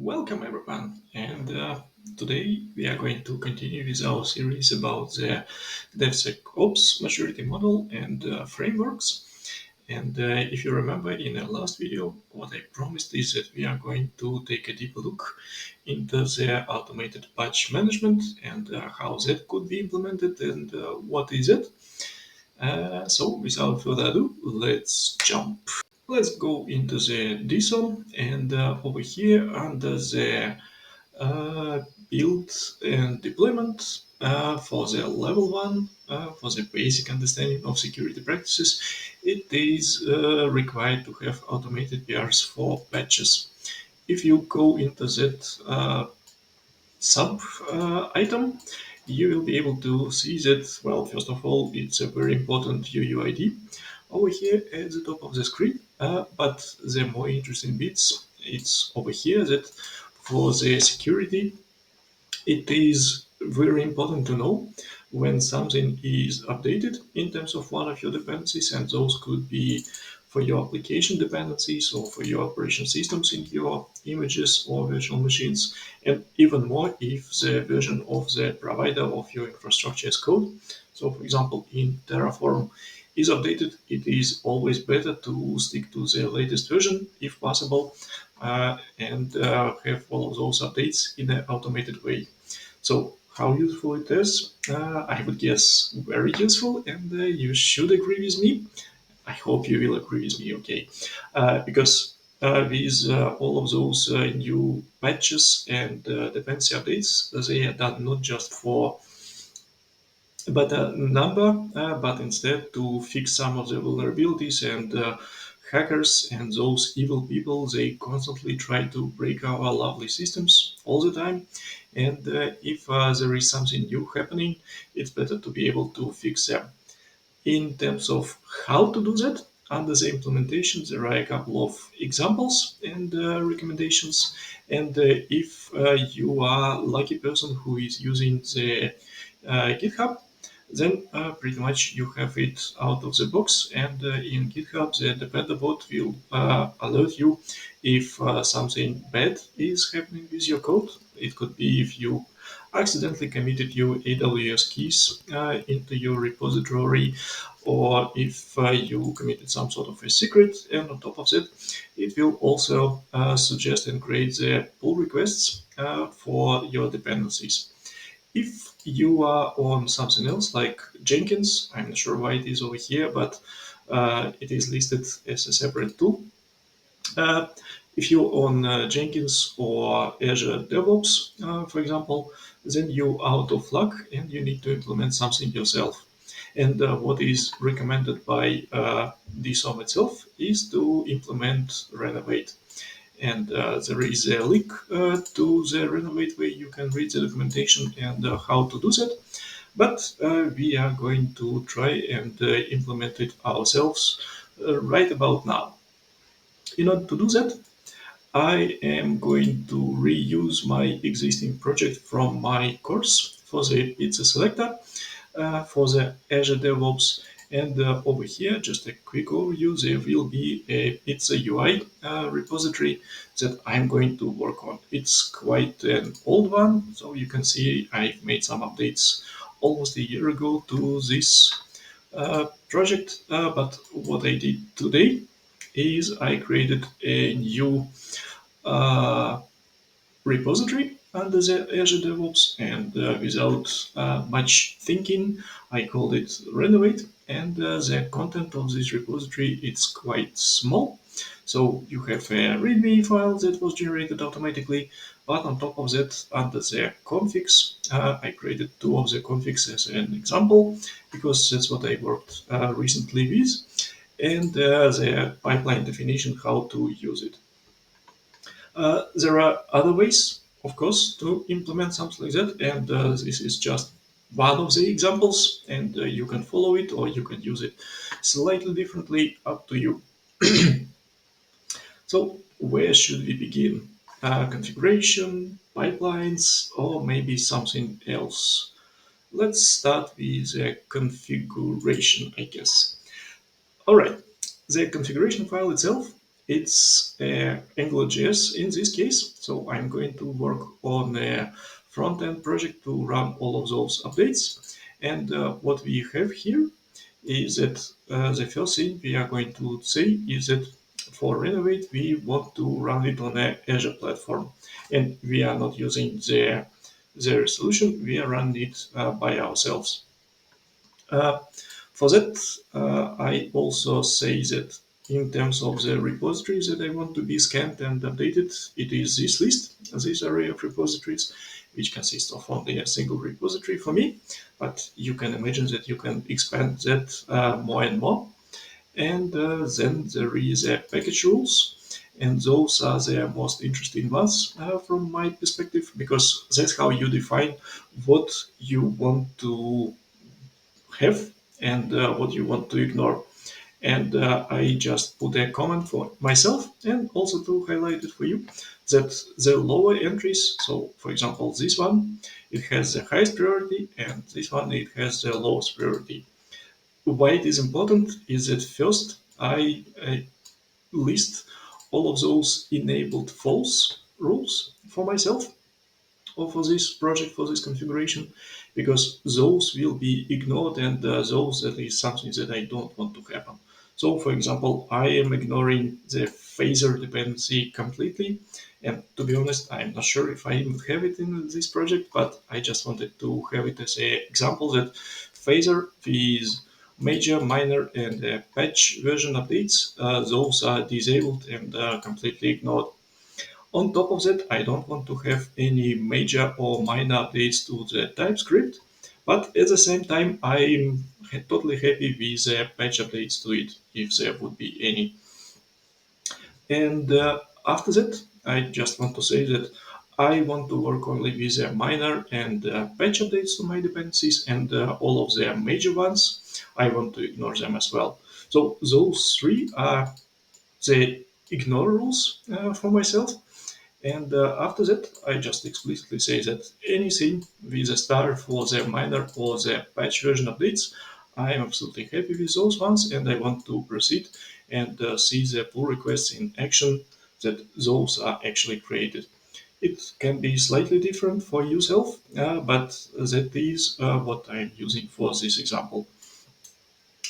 Welcome everyone, and today we are going to continue with our series about the DevSecOps Maturity Model and frameworks. And if you remember in the last video, what I promised is that we are going to take a deeper look into the automated patch management and how that could be implemented and what is it. So without further ado, let's jump. Let's go into the DSOMM and over here under the uh, build and deployment for the level 1, for the basic understanding of security practices, it is required to have automated PRs for patches. If you go into that sub item, you will be able to see that, well, first of all, it's a very important UUID over here at the top of the screen. But the more interesting bits, it's over here that for the security, it is very important to know when something is updated in terms of one of your dependencies, and those could be for your application dependencies or for your operation systems in your images or virtual machines, and even more if the version of the provider of your infrastructure as code. So, for example, in Terraform is updated, it is always better to stick to the latest version if possible, and have all of those updates in an automated way. So how useful it is? I would guess very useful, and you should agree with me. I hope you will agree with me, okay? Because with all of those new patches and dependency updates, they are done not just for but a number, but instead to fix some of the vulnerabilities, and hackers and those evil people, they constantly try to break our lovely systems all the time. And if there is something new happening, it's better to be able to fix them. In terms of how to do that, under the implementation, there are a couple of examples and recommendations. And if you are a lucky person who is using the GitHub, then pretty much you have it out of the box. And in GitHub, the Depender bot will alert you if something bad is happening with your code. It could be if you accidentally committed your AWS keys into your repository, or if you committed some sort of a secret. And on top of that, it will also suggest and create the pull requests for your dependencies. If you are on something else like Jenkins, I'm not sure why it is over here, but it is listed as a separate tool. Uh, if you're on Jenkins or Azure DevOps, for example, then you're out of luck and you need to implement something yourself. And what is recommended by DSOMM itself is to implement Renovate. And there is a link to the Renovate where you can read the documentation and how to do that. But we are going to try and implement it ourselves right about now. In order to do that, I am going to reuse my existing project from my course for the pizza selector, for the Azure DevOps. And over here, just a quick overview, there will be a pizza UI repository that I'm going to work on. It's quite an old one, so you can see I've made some updates almost a year ago to this project. But what I did today is I created a new uh, repository under the Azure DevOps, and without much thinking, I called it Renovate. And the content of this repository is quite small. So you have a README file that was generated automatically, but on top of that, under the configs, I created two of the configs as an example because that's what I worked recently with, and the pipeline definition how to use it. There are other ways, of course, to implement something like that, and this is just one of the examples, and you can follow it or you can use it slightly differently, up to you. So, where should we begin? Configuration, pipelines, or maybe something else? Let's start with the configuration, I guess. All right, the configuration file itself It's AngularJS in this case. So I'm going to work on a front-end project to run all of those updates. And what we have here is that the first thing we are going to say is that for Renovate, we want to run it on an Azure platform. And we are not using their solution, we are running it by ourselves. Uh, for that, I also say that in terms of the repositories that I want to be scanned and updated, it is this list, this array of repositories, which consists of only a single repository for me. But you can imagine that you can expand that more and more. And then there is a package rules. And those are the most interesting ones from my perspective, because that's how you define what you want to have and what you want to ignore. And I just put a comment for myself and also to highlight it for you that the lower entries, so for example, this one, it has the highest priority and this one, it has the lowest priority. Why it is important is that first I list all of those enabled false rules for myself or for this project, for this configuration, because those will be ignored and those that is something that I don't want to happen. So, for example, I am ignoring the phaser dependency completely. And to be honest, I'm not sure if I would have it in this project, but I just wanted to have it as an example that phaser is major, minor, and patch version updates. Those are disabled and completely ignored. On top of that, I don't want to have any major or minor updates to the TypeScript, but at the same time, I'm totally happy with the patch updates to it, if there would be any. And after that, I just want to say that I want to work only with the minor and patch updates to my dependencies, and all of the major ones, I want to ignore them as well. So those three are the ignore rules for myself. And after that, I just explicitly say that anything with a star for the minor or the patch version updates, I am absolutely happy with those ones, and I want to proceed and see the pull requests in action that those are actually created. It can be slightly different for yourself, but that is what I'm using for this example.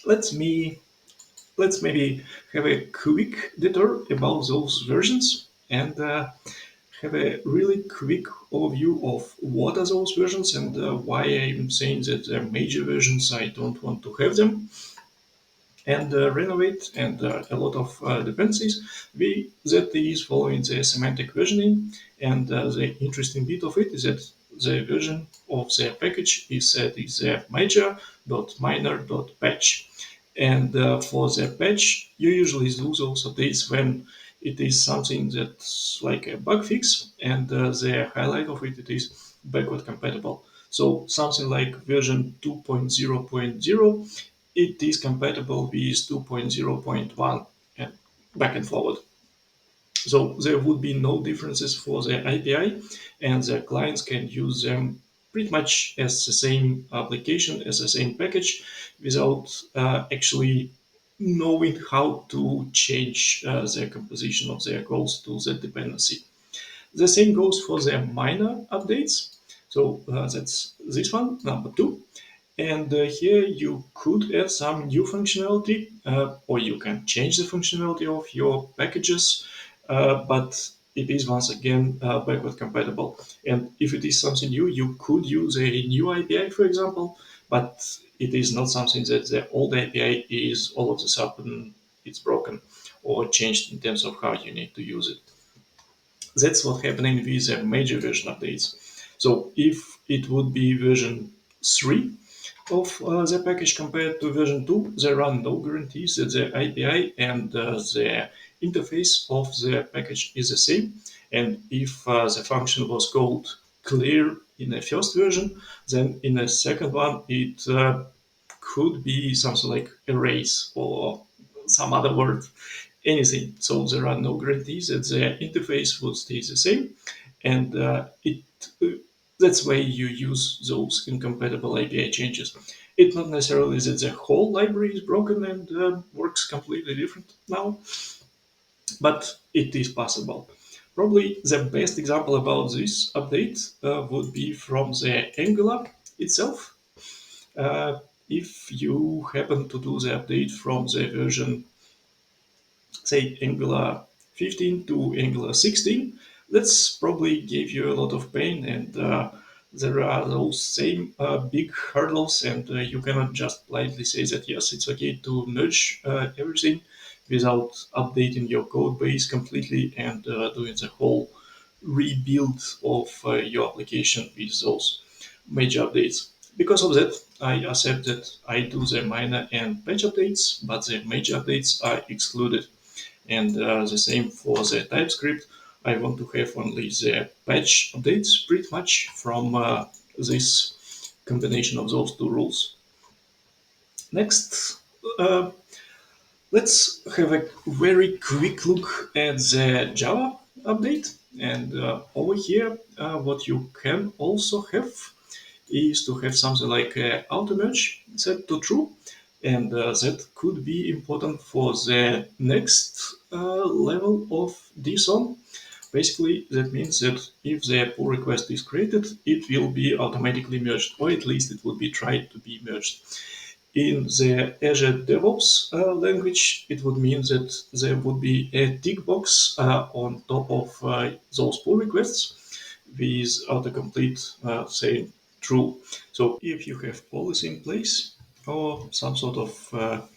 Let's me let's maybe have a quick detour about those versions and have a really quick overview of what are those versions and why I'm saying that the major versions I don't want to have them. And Renovate and a lot of dependencies. That is following the semantic versioning, and the interesting bit of it is that the version of the package is set is major.minor.patch. And for the patch, you usually do those updates when it is something that's like a bug fix, and the highlight of it is backward compatible. So something like version 2.0.0, it is compatible with 2.0.1 and back and forward. So there would be no differences for the API, and the clients can use them pretty much as the same application, as the same package, without actually knowing how to change the composition of their goals to the dependency. The same goes for the minor updates. So that's this one, number two. And here you could add some new functionality, or you can change the functionality of your packages, but it is once again backward compatible. And if it is something new, you could use a new API, for example, but it is not something that the old API is all of a sudden it's broken or changed in terms of how you need to use it. That's what happening with the major version updates. So if it would be version 3 of the package compared to version 2, there are no guarantees that the API and the interface of the package is the same. And if the function was called clear in the first version, then in the second one it could be something like erase or some other word, anything. So there are no guarantees that the interface will stay the same, and uh, that's why you use those incompatible API changes. It's not necessarily that the whole library is broken and works completely different now, but it is possible. Probably the best example about this update would be from the Angular itself. Uh, if you happen to do the update from the version, say, Angular 15 to Angular 16, that's probably gave you a lot of pain, and there are those same big hurdles, and you cannot just blindly say that yes, it's okay to merge everything without updating your code base completely and doing the whole rebuild of your application with those major updates. Because of that, I accept that I do the minor and patch updates, but the major updates are excluded. And the same for the TypeScript. I want to have only the patch updates pretty much from this combination of those two rules. Next, uh, let's have a very quick look at the Java update. And over here, what you can also have is to have something like auto merge set to true, and that could be important for the next level of DSOMM. Basically, that means that if the pull request is created, it will be automatically merged, or at least it will be tried to be merged. In the Azure DevOps language, it would mean that there would be a tick box on top of those pull requests with autocomplete saying true. So if you have policy in place or some sort of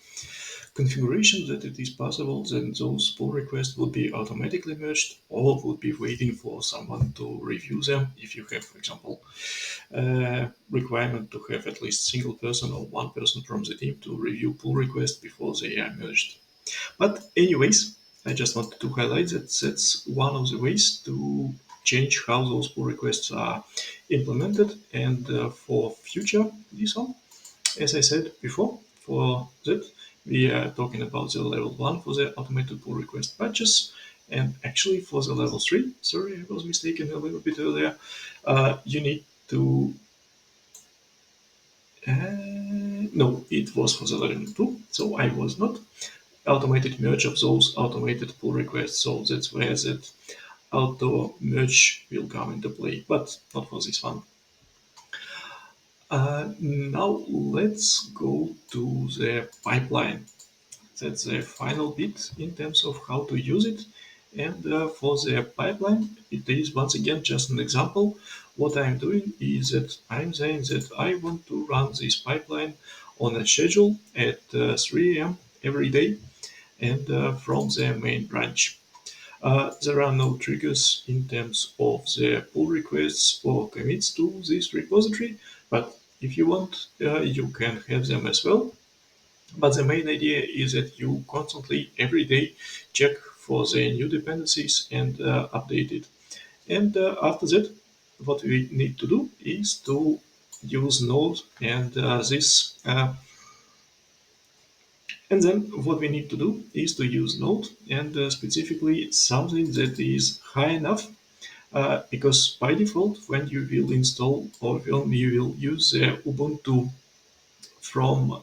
configuration that it is possible, then those pull requests would be automatically merged or would be waiting for someone to review them. If you have, for example, requirement to have at least single person or one person from the team to review pull requests before they are merged. But anyways, I just wanted to highlight that that's one of the ways to change how those pull requests are implemented. And for future DSOM, as I said before, for that we are talking about the level 1 for the automated pull request patches. And actually for the level 3, sorry, I was mistaken a little bit earlier, you need to no, it was for the level 2, so I was not. Automated merge of those automated pull requests, so that's where that auto merge will come into play, but not for this one. Now let's go to the pipeline. That's the final bit in terms of how to use it. And for the pipeline, it is once again just an example. What I'm doing is that I'm saying that I want to run this pipeline on a schedule at 3 a.m. every day and from the main branch. There are no triggers in terms of the pull requests or commits to this repository, but if you want, you can have them as well. But the main idea is that you constantly, every day, check for the new dependencies and update it. And after that, what we need to do is to use Node and this. And then what we need to do is to use Node and specifically something that is high enough because by default, when you will install or when you will use Ubuntu from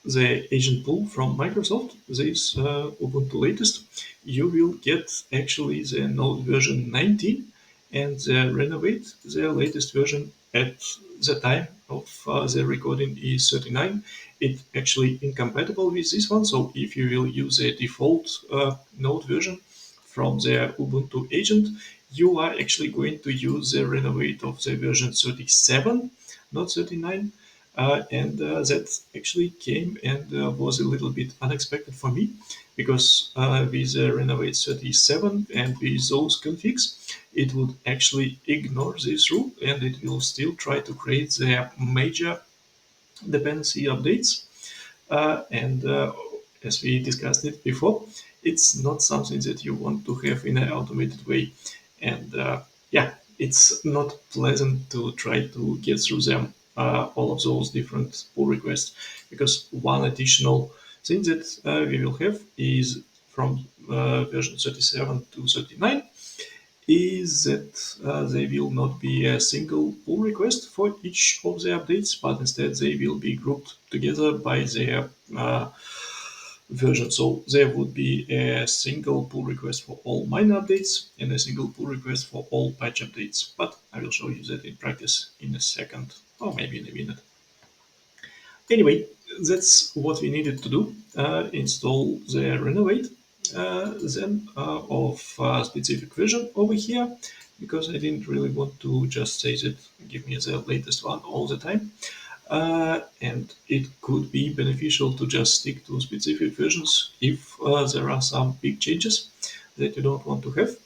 the agent pool from Microsoft, this Ubuntu latest, you will get actually the Node version 19 and the Renovate, the latest version at the time of the recording is 39. It's actually incompatible with this one, so if you will use a default Node version from the Ubuntu agent, you are actually going to use the Renovate of the version 37, not 39. And that actually came and was a little bit unexpected for me because with Renovate 37 and with those configs, it would actually ignore this rule and it will still try to create the major dependency updates. And as we discussed it before, it's not something that you want to have in an automated way. And yeah, it's not pleasant to try to get through them, all of those different pull requests, because one additional thing that we will have is from version 37 to 39 is that there will not be a single pull request for each of the updates, but instead they will be grouped together by their version. So there would be a single pull request for all minor updates and a single pull request for all patch updates. But I will show you that in practice in a second, or maybe in a minute. Anyway, that's what we needed to do. Install the Renovate, then of specific version over here, because I didn't really want to just say that give me the latest one all the time. And it could be beneficial to just stick to specific versions if there are some big changes that you don't want to have.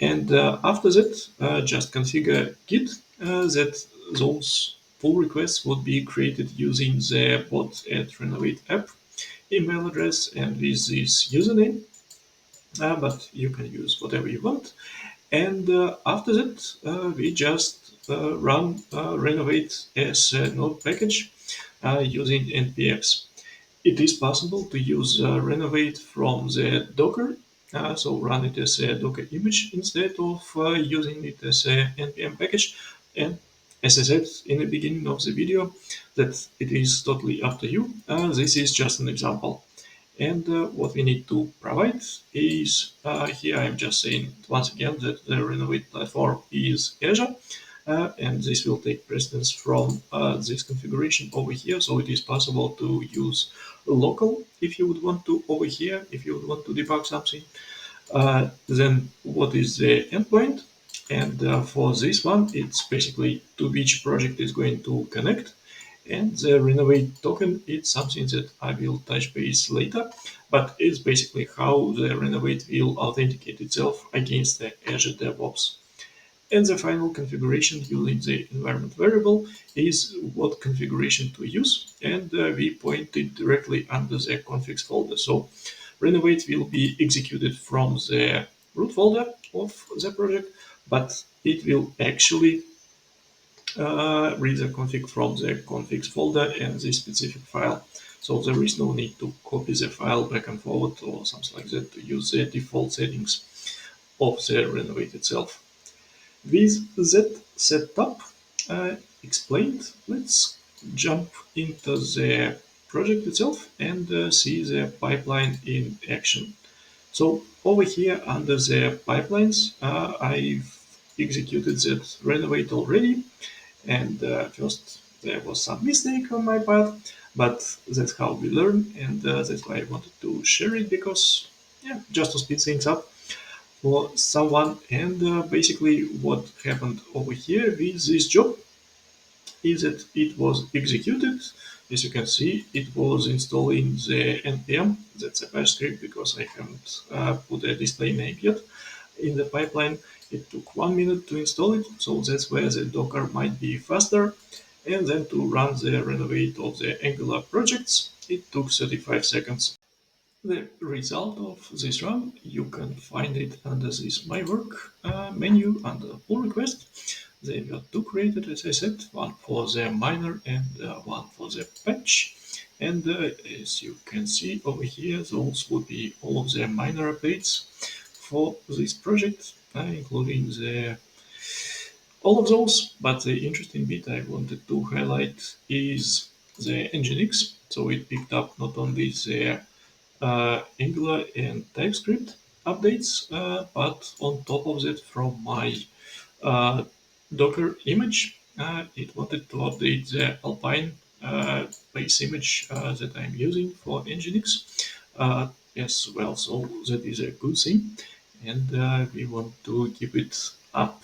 And after that, just configure Git that those pull requests would be created using the bot at Renovate app email address and with this username, but you can use whatever you want. And after that, we just run Renovate as a node package using npx. It is possible to use Renovate from the Docker, so run it as a Docker image instead of using it as a npm package. And as I said in the beginning of the video, that it is totally up to you. This is just an example. And what we need to provide is, here I'm just saying once again that the Renovate platform is Azure, and this will take precedence from this configuration over here. So it is possible to use local if you would want to over here, if you would want to debug something. Then what is the endpoint? And for this one, it's basically to which project is going to connect. And the Renovate token is something that I will touch base later, but it's basically how the Renovate will authenticate itself against the Azure DevOps. And the final configuration using the environment variable is what configuration to use, and we point it directly under the configs folder. So Renovate will be executed from the root folder of the project, but it will actually read the config from the configs folder and the specific file. So there is no need to copy the file back and forward or something like that to use the default settings of the Renovate itself. With that setup explained, let's jump into the project itself and see the pipeline in action. So over here under the pipelines, I've executed that Renovate already, and first there was some mistake on my part, but that's how we learn, and that's why I wanted to share it, because yeah, just to speed things up for someone. And basically what happened over here with this job is that it was executed. As you can see, it was installing the npm. That's a bash script because I haven't put a display name yet in the pipeline. It took 1 minute to install it, so that's where the Docker might be faster. And then to run the Renovate of the Angular projects, it took 35 seconds. The result of this run, you can find it under this My Work menu under pull request. They were two created, as I said, one for the minor and one for the patch. And as you can see over here, those would be all of the minor updates for this project, including the all of those. But the interesting bit I wanted to highlight is the Nginx. So it picked up not only the Angular and TypeScript updates, but on top of that, from my uh, Docker image, it wanted to update the Alpine base image that I'm using for Nginx as well. So that is a good thing, and we want to keep it up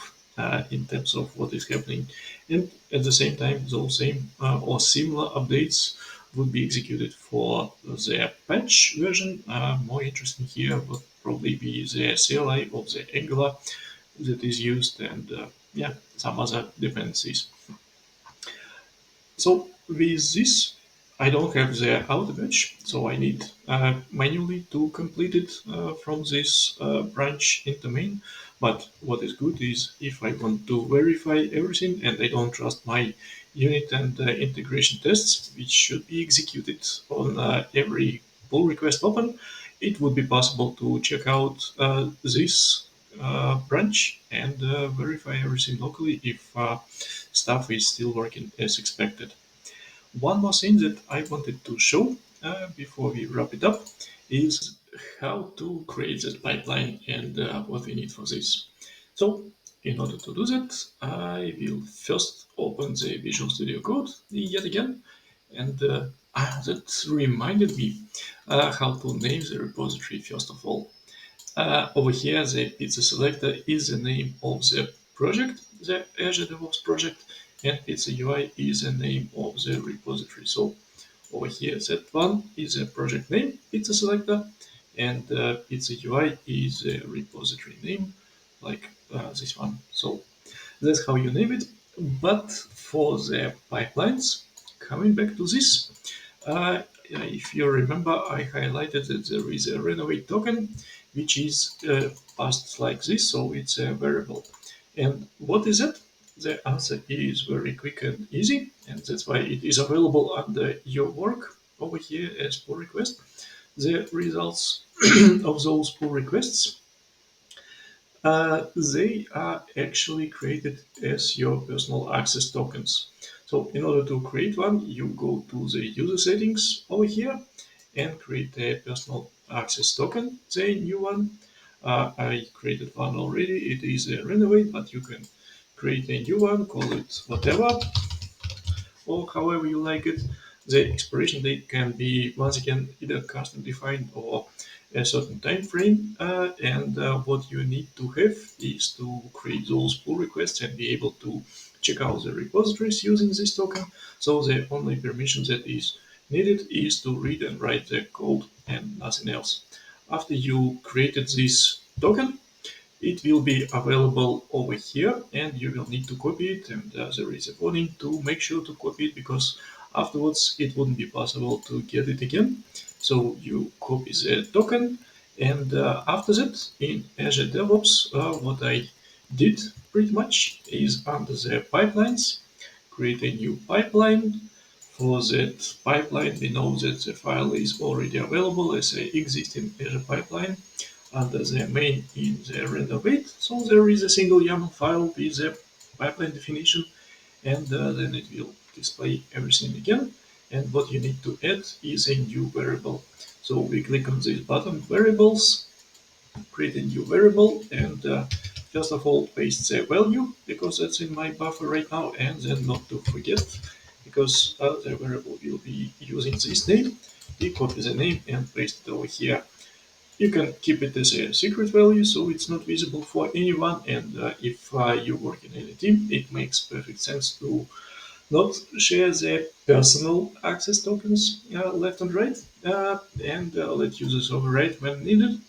in terms of what is happening. And at the same time, those same or similar updates would be executed for the patch version. More interesting here would probably be the CLI of the Angular that is used, and yeah, some other dependencies. So with this, I don't have the outer batch, so I need manually to complete it from this branch in the main. But what is good is if I want to verify everything and I don't trust my unit and integration tests, which should be executed on every pull request open, it would be possible to check out this branch and verify everything locally if stuff is still working as expected. One more thing that I wanted to show before we wrap it up is how to create that pipeline and what we need for this. So in order to do that, I will first open the Visual Studio Code yet again, and that reminded me how to name the repository first of all. Over here, the pizza selector is the name of the project, the Azure DevOps project, and pizza UI is the name of the repository. So over here, that one is a project name, pizza selector, and pizza UI is a repository name, like this one. So that's how you name it. But for the pipelines, coming back to this, if you remember, I highlighted that there is a Renovate token, which is passed like this, so it's a variable. And what is it? The answer is very quick and easy, and that's why it is available under your work over here as pull request. The results of those pull requests, they are actually created as your personal access tokens. So in order to create one, you go to the user settings over here and create a personal access token, the new one. I created one already. It is a Renovate, but you can create a new one, call it whatever, or however you like it. The expiration date can be once again either custom defined or a certain time frame. And what you need to have is to create those pull requests and be able to check out the repositories using this token. So the only permission that is needed is to read and write the code and nothing else. After you created this token, it will be available over here and you will need to copy it, and there is a warning to make sure to copy it because afterwards it wouldn't be possible to get it again. So you copy the token, and after that in Azure DevOps, what I did pretty much is under the pipelines, create a new pipeline. For that pipeline, we know that the file is already available as an existing Azure pipeline under the main in the Renovate. So there is a single YAML file with the pipeline definition, and then it will display everything again. And what you need to add is a new variable. So we click on this button, variables, create a new variable, and first of all paste the value because that's in my buffer right now, and then not to forget because the variable will be using this name. We copy the name and paste it over here. You can keep it as a secret value so it's not visible for anyone, and if you work in any team, it makes perfect sense to not share the personal access tokens left and right, and let users override when needed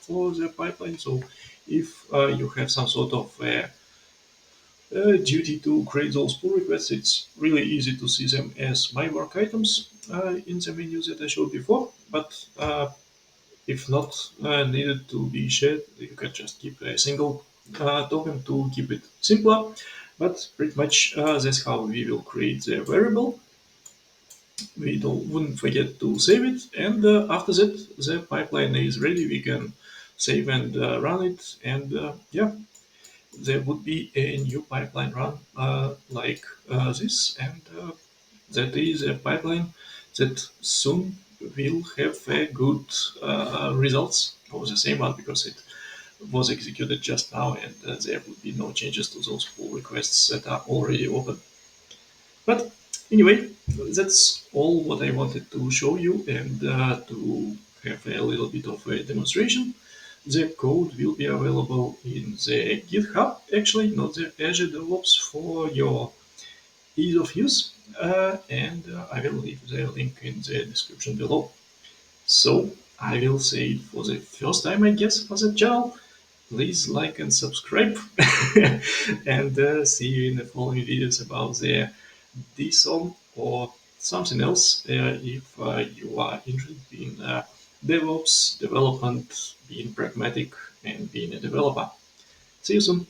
for the pipeline. So if you have some sort of duty to create those pull requests, it's really easy to see them as my work items in the menu that I showed before. But if not needed to be shared, you can just keep a single token to keep it simpler. But pretty much that's how we will create the variable. We wouldn't forget to save it, and after that, the pipeline is ready. We can save and run it, and yeah, there would be a new pipeline run like this, and that is a pipeline that soon will have a good results of the same one because it was executed just now, and there would be no changes to those pull requests that are already open. But anyway, that's all what I wanted to show you, and to have a little bit of a demonstration. The code will be available in the GitHub, actually, not the Azure DevOps, for your ease of use, and I will leave the link in the description below. So I will say it for the first time, I guess, for the channel. Please like and subscribe, and see you in the following videos about the DSOMM or something else if you are interested in DevOps development, being pragmatic, and being a developer. See you soon.